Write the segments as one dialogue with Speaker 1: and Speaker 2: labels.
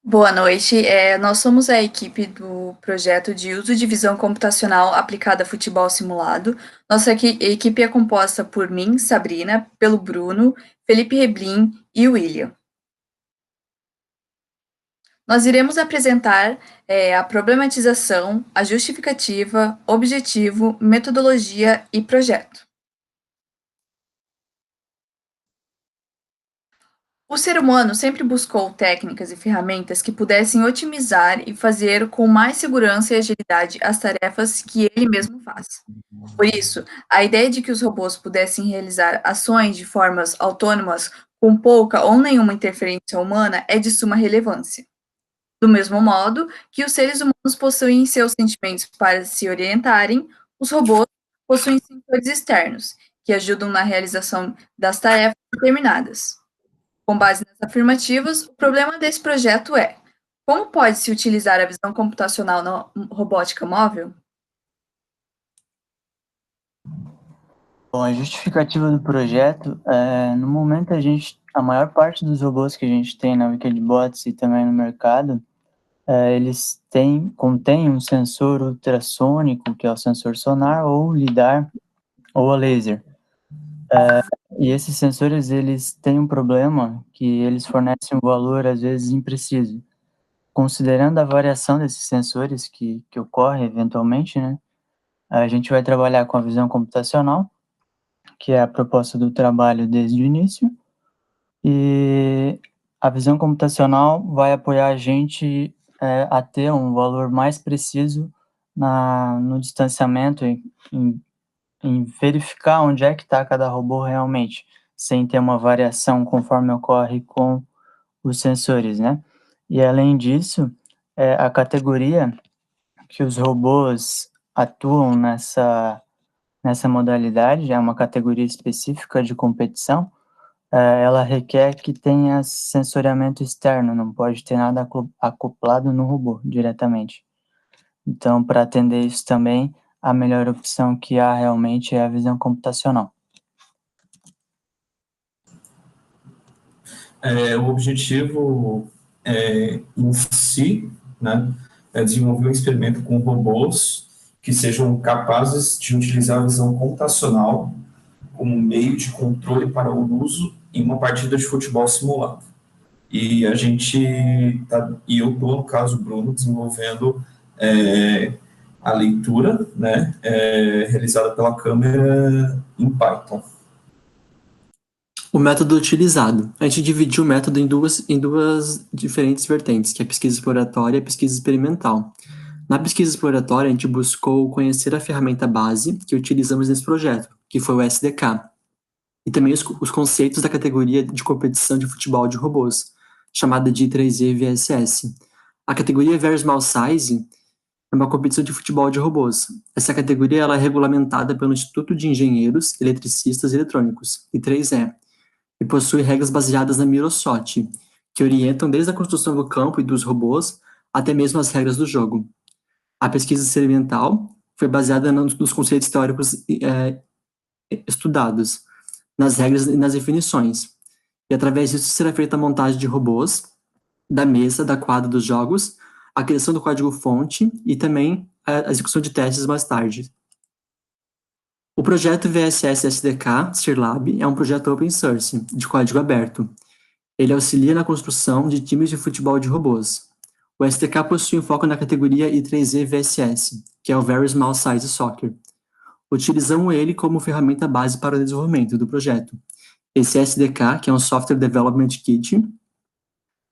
Speaker 1: Boa noite. Nós somos a equipe do projeto de uso de visão computacional aplicada a futebol simulado. Nossa equipe é composta por mim, Sabrina, pelo Bruno, Felipe Reblin e William. Nós iremos apresentar a problematização, a justificativa, objetivo, metodologia e projeto. O ser humano sempre buscou técnicas e ferramentas que pudessem otimizar e fazer com mais segurança e agilidade as tarefas que ele mesmo faz. Por isso, a ideia de que os robôs pudessem realizar ações de formas autônomas com pouca ou nenhuma interferência humana é de suma relevância. Do mesmo modo que os seres humanos possuem seus sentimentos para se orientarem, os robôs possuem sensores externos, que ajudam na realização das tarefas determinadas. Com base nas afirmativas, o problema desse projeto é: como pode-se utilizar a visão computacional na robótica móvel?
Speaker 2: Bom, a justificativa do projeto no momento a maior parte dos robôs que a gente tem na Wikidbots e também no mercado, eles contêm um sensor ultrassônico, que é o sensor sonar, ou lidar, ou a laser. E esses sensores, eles têm um problema que eles fornecem um valor, às vezes, impreciso. Considerando a variação desses sensores que ocorre eventualmente, né, a gente vai trabalhar com a visão computacional, que é a proposta do trabalho desde o início, e a visão computacional vai apoiar a gente a ter um valor mais preciso no distanciamento, em verificar onde é que está cada robô realmente, sem ter uma variação conforme ocorre com os sensores, né? E além disso, a categoria que os robôs atuam nessa modalidade é uma categoria específica de competição. Ela requer que tenha sensoriamento externo, não pode ter nada acoplado no robô diretamente. Então, para atender isso também, a melhor opção que há realmente é a visão computacional.
Speaker 3: O objetivo em si, né, é desenvolver um experimento com robôs que sejam capazes de utilizar a visão computacional como meio de controle para o uso em uma partida de futebol simulado. E eu estou, no caso, Bruno, desenvolvendo a leitura, né, realizada pela câmera em Python.
Speaker 4: O método utilizado. A gente dividiu o método em duas diferentes vertentes, que é a pesquisa exploratória e a pesquisa experimental. Na pesquisa exploratória, a gente buscou conhecer a ferramenta base que utilizamos nesse projeto, que foi o SDK, e também os conceitos da categoria de competição de futebol de robôs, chamada de I3E VSS. A categoria Very Small Size é uma competição de futebol de robôs. Essa categoria ela é regulamentada pelo Instituto de Engenheiros Eletricistas e Eletrônicos, I3E, e possui regras baseadas na Mirosot, que orientam desde a construção do campo e dos robôs até mesmo as regras do jogo. A pesquisa experimental foi baseada nos conceitos teóricos estudados, nas regras e nas definições. E através disso será feita a montagem de robôs, da mesa, da quadra dos jogos, a criação do código-fonte e também a execução de testes mais tarde. O projeto VSS SDK Sirlab é um projeto open source, de código aberto. Ele auxilia na construção de times de futebol de robôs. O SDK possui um foco na categoria I3E VSS, que é o Very Small Size Soccer. Utilizamos ele como ferramenta base para o desenvolvimento do projeto. Esse SDK, que é um Software Development Kit,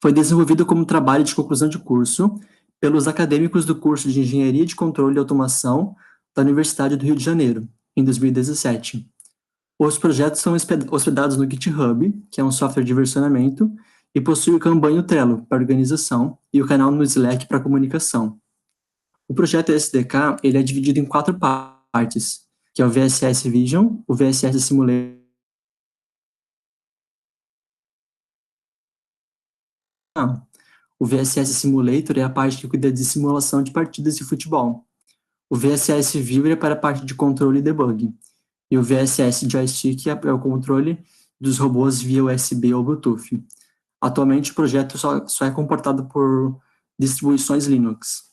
Speaker 4: foi desenvolvido como trabalho de conclusão de curso pelos acadêmicos do curso de Engenharia de Controle e Automação da Universidade do Rio de Janeiro, em 2017. Os projetos são hospedados no GitHub, que é um software de versionamento, e possui o Kanban e o Trello para organização e o canal no Slack para comunicação. O projeto SDK ele é dividido em 4 partes, que é o VSS Vision, o VSS Simulator, o VSS Simulator é a parte que cuida de simulação de partidas de futebol. O VSS Viewer é para a parte de controle e debug. E o VSS Joystick é o controle dos robôs via USB ou Bluetooth. Atualmente, o projeto só é comportado por distribuições Linux.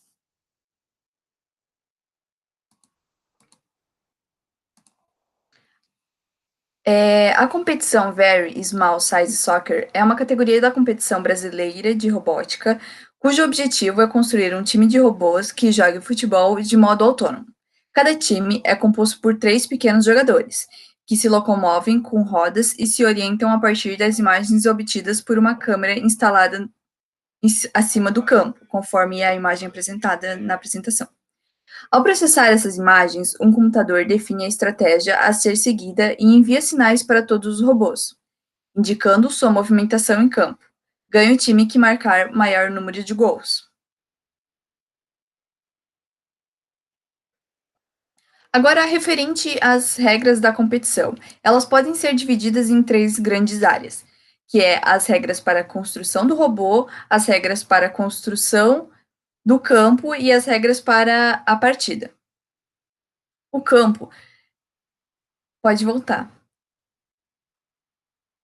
Speaker 1: A competição Very Small Size Soccer é uma categoria da competição brasileira de robótica, cujo objetivo é construir um time de robôs que jogue futebol de modo autônomo. Cada time é composto por 3 pequenos jogadores, que se locomovem com rodas e se orientam a partir das imagens obtidas por uma câmera instalada acima do campo, conforme a imagem apresentada na apresentação. Ao processar essas imagens, um computador define a estratégia a ser seguida e envia sinais para todos os robôs, indicando sua movimentação em campo. Ganha o time que marcar maior número de gols. Agora, referente às regras da competição, elas podem ser divididas em 3 grandes áreas, que é as regras para a construção do robô, as regras para a construção do campo e as regras para a partida. O campo pode voltar.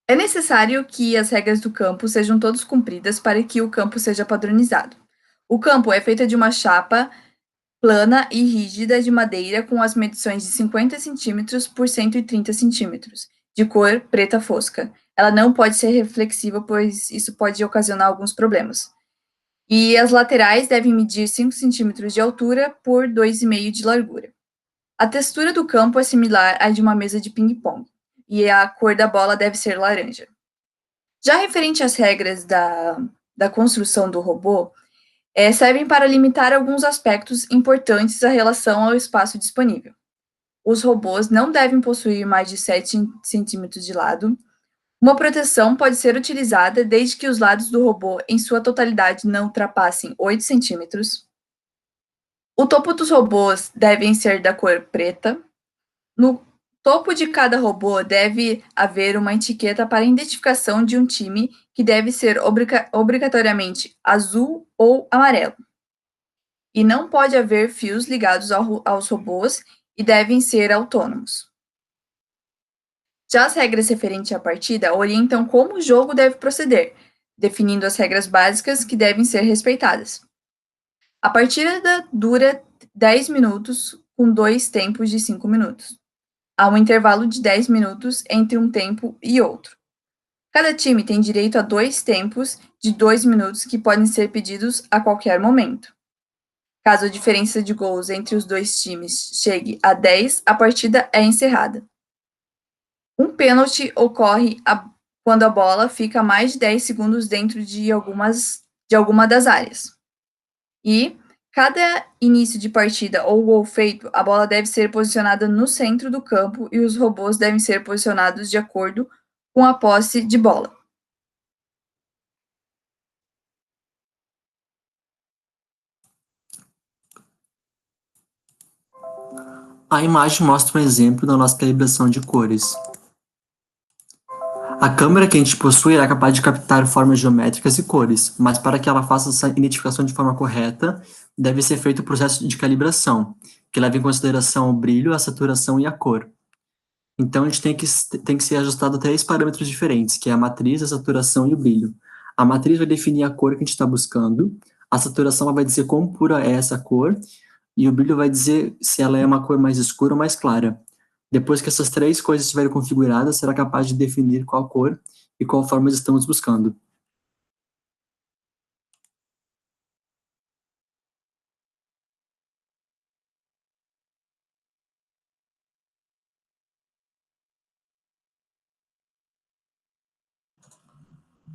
Speaker 1: É necessário que as regras do campo sejam todas cumpridas para que o campo seja padronizado. O campo é feito de uma chapa plana e rígida de madeira com as medições de 50 centímetros por 130 centímetros, de cor preta fosca. Ela não pode ser reflexiva, pois isso pode ocasionar alguns problemas. E as laterais devem medir 5 centímetros de altura por 2,5 de largura. A textura do campo é similar à de uma mesa de ping-pong, e a cor da bola deve ser laranja. Já referente às regras da construção do robô, servem para limitar alguns aspectos importantes à relação ao espaço disponível. Os robôs não devem possuir mais de 7 centímetros de lado. Uma proteção pode ser utilizada desde que os lados do robô, em sua totalidade, não ultrapassem 8 centímetros. O topo dos robôs devem ser da cor preta. No topo de cada robô deve haver uma etiqueta para identificação de um time, que deve ser obrigatoriamente azul ou amarelo. E não pode haver fios ligados aos robôs e devem ser autônomos. Já as regras referentes à partida orientam como o jogo deve proceder, definindo as regras básicas que devem ser respeitadas. A partida dura 10 minutos, com 2 tempos de 5 minutos. Há um intervalo de 10 minutos entre um tempo e outro. Cada time tem direito a 2 tempos de 2 minutos que podem ser pedidos a qualquer momento. Caso a diferença de gols entre os dois times chegue a 10, a partida é encerrada. Um pênalti ocorre quando a bola fica mais de 10 segundos dentro de alguma das áreas. E cada início de partida ou gol feito, a bola deve ser posicionada no centro do campo e os robôs devem ser posicionados de acordo com a posse de bola.
Speaker 4: A imagem mostra um exemplo da nossa calibração de cores. A câmera que a gente possui é capaz de captar formas geométricas e cores, mas para que ela faça essa identificação de forma correta, deve ser feito o processo de calibração, que leva em consideração o brilho, a saturação e a cor. Então, a gente tem que ser ajustado a 3 parâmetros diferentes, que é a matriz, a saturação e o brilho. A matriz vai definir a cor que a gente está buscando, a saturação vai dizer quão pura é essa cor, e o brilho vai dizer se ela é uma cor mais escura ou mais clara. Depois que essas 3 coisas estiverem configuradas, será capaz de definir qual cor e qual forma estamos buscando.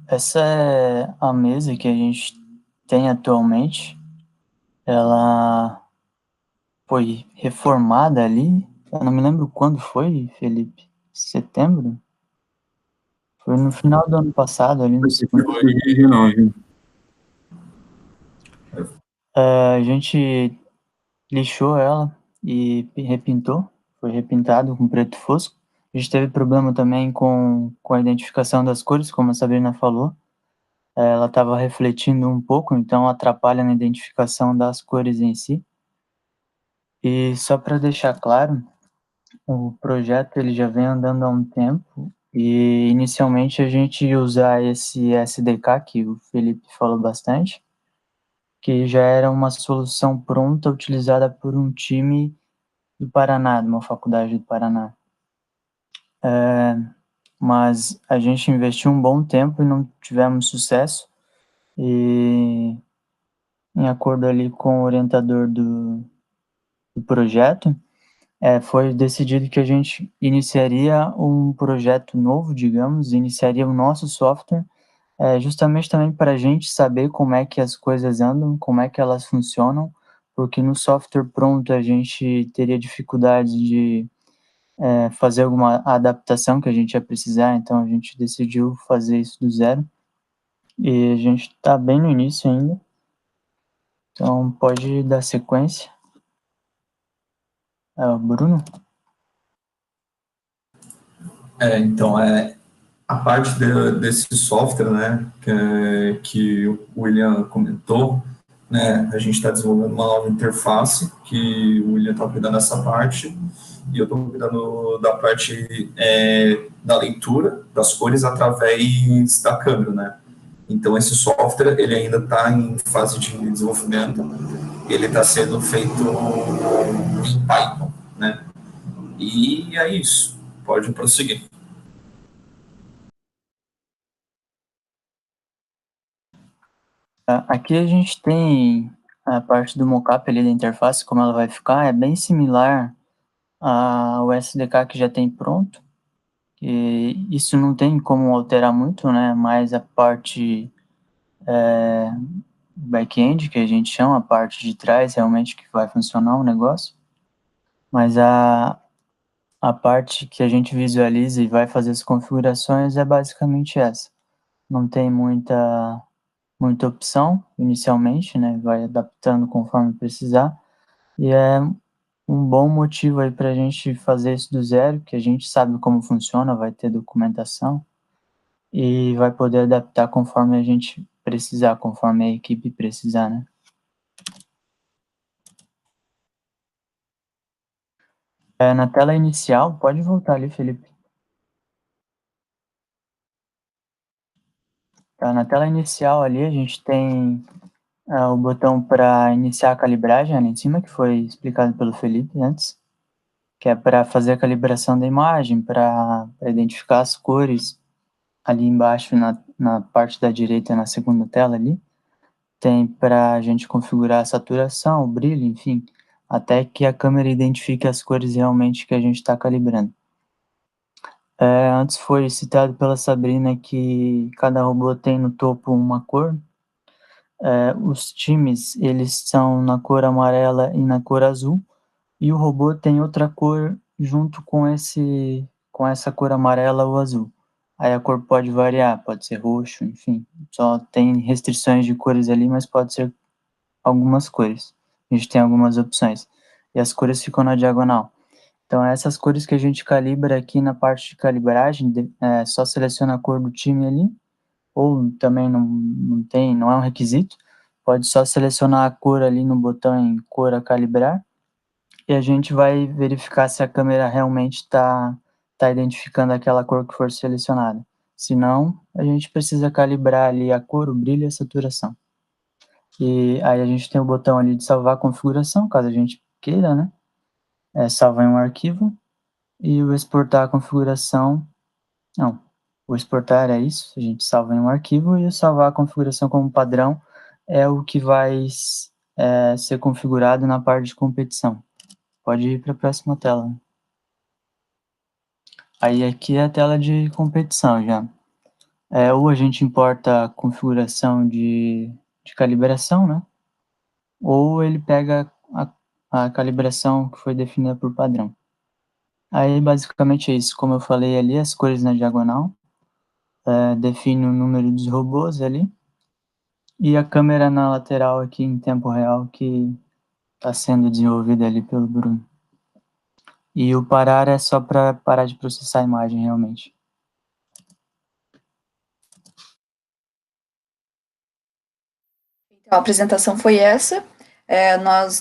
Speaker 2: Essa é a mesa que a gente tem atualmente. Ela foi reformada ali. Eu não me lembro quando foi, Felipe. Setembro? Foi no final do ano passado, ali no segundo.
Speaker 4: Foi 2019.
Speaker 2: A gente lixou ela e repintou. Foi repintado com preto fosco. A gente teve problema também com a identificação das cores, como a Sabrina falou. Ela estava refletindo um pouco, então atrapalha na identificação das cores em si. E só para deixar claro, o projeto ele já vem andando há um tempo E inicialmente a gente ia usar esse SDK que o Felipe falou bastante, que já era uma solução pronta utilizada por um time do Paraná, de uma faculdade do Paraná. Mas a gente investiu um bom tempo e não tivemos sucesso. E em acordo ali com o orientador do projeto, foi decidido que a gente iniciaria um projeto novo, digamos, iniciaria o nosso software, justamente também para a gente saber como é que as coisas andam, como é que elas funcionam, porque no software pronto a gente teria dificuldade de fazer alguma adaptação que a gente ia precisar, então a gente decidiu fazer isso do zero. E a gente está bem no início ainda, então pode dar sequência. Bruno?
Speaker 3: Então, a parte desse software, né, que o William comentou, né, a gente está desenvolvendo uma nova interface, que o William está cuidando dessa parte, e eu estou cuidando da parte da leitura das cores através da câmera, né. Então, esse software, ele ainda está em fase de desenvolvimento, ele está sendo feito em Python, né, e é isso, pode prosseguir.
Speaker 2: Aqui a gente tem a parte do mockup ali da interface, como ela vai ficar, é bem similar ao SDK que já tem pronto, e isso não tem como alterar muito, né, mas a parte back-end, que a gente chama, a parte de trás, realmente que vai funcionar o negócio, mas a parte que a gente visualiza e vai fazer as configurações é basicamente essa. Não tem muita opção inicialmente, né, vai adaptando conforme precisar, e é um bom motivo aí para a gente fazer isso do zero, que a gente sabe como funciona, vai ter documentação e vai poder adaptar conforme a gente precisar, conforme a equipe precisar, né? Na tela inicial, pode voltar ali, Felipe. Tá, na tela inicial ali, a gente tem o botão para iniciar a calibragem ali em cima, que foi explicado pelo Felipe antes, que é para fazer a calibração da imagem, para identificar as cores. Ali embaixo, na parte da direita, na segunda tela ali, tem para a gente configurar a saturação, o brilho, enfim, até que a câmera identifique as cores realmente que a gente está calibrando. Antes foi citado pela Sabrina que cada robô tem no topo uma cor. Os times, eles são na cor amarela e na cor azul, e o robô tem outra cor junto com essa cor amarela ou azul. Aí a cor pode variar, pode ser roxo, enfim, só tem restrições de cores ali, mas pode ser algumas cores. A gente tem algumas opções. E as cores ficam na diagonal. Então, essas cores que a gente calibra aqui na parte de calibragem, só seleciona a cor do time ali, ou também não é um requisito, pode só selecionar a cor ali no botão em cor a calibrar, e a gente vai verificar se a câmera realmente tá identificando aquela cor que for selecionada. Se não, a gente precisa calibrar ali a cor, o brilho e a saturação. E aí a gente tem o botão ali de salvar a configuração, caso a gente queira, né? Salvar em um arquivo. E o exportar a configuração, não, o exportar é isso, a gente salva em um arquivo, e o salvar a configuração como padrão é o que vai ser configurado na parte de competição. Pode ir para a próxima tela. Aí aqui é a tela de competição já. Ou a gente importa a configuração de calibração, né? Ou ele pega a calibração que foi definida por padrão. Aí basicamente é isso, como eu falei ali, as cores na diagonal, define o número dos robôs ali, e a câmera na lateral aqui em tempo real que está sendo desenvolvida ali pelo Bruno. E o parar é só para parar de processar a imagem realmente.
Speaker 1: Então, a apresentação foi essa.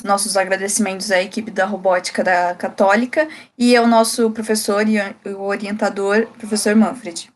Speaker 1: Nossos agradecimentos à equipe da robótica da Católica e ao nosso professor e orientador, professor Manfred.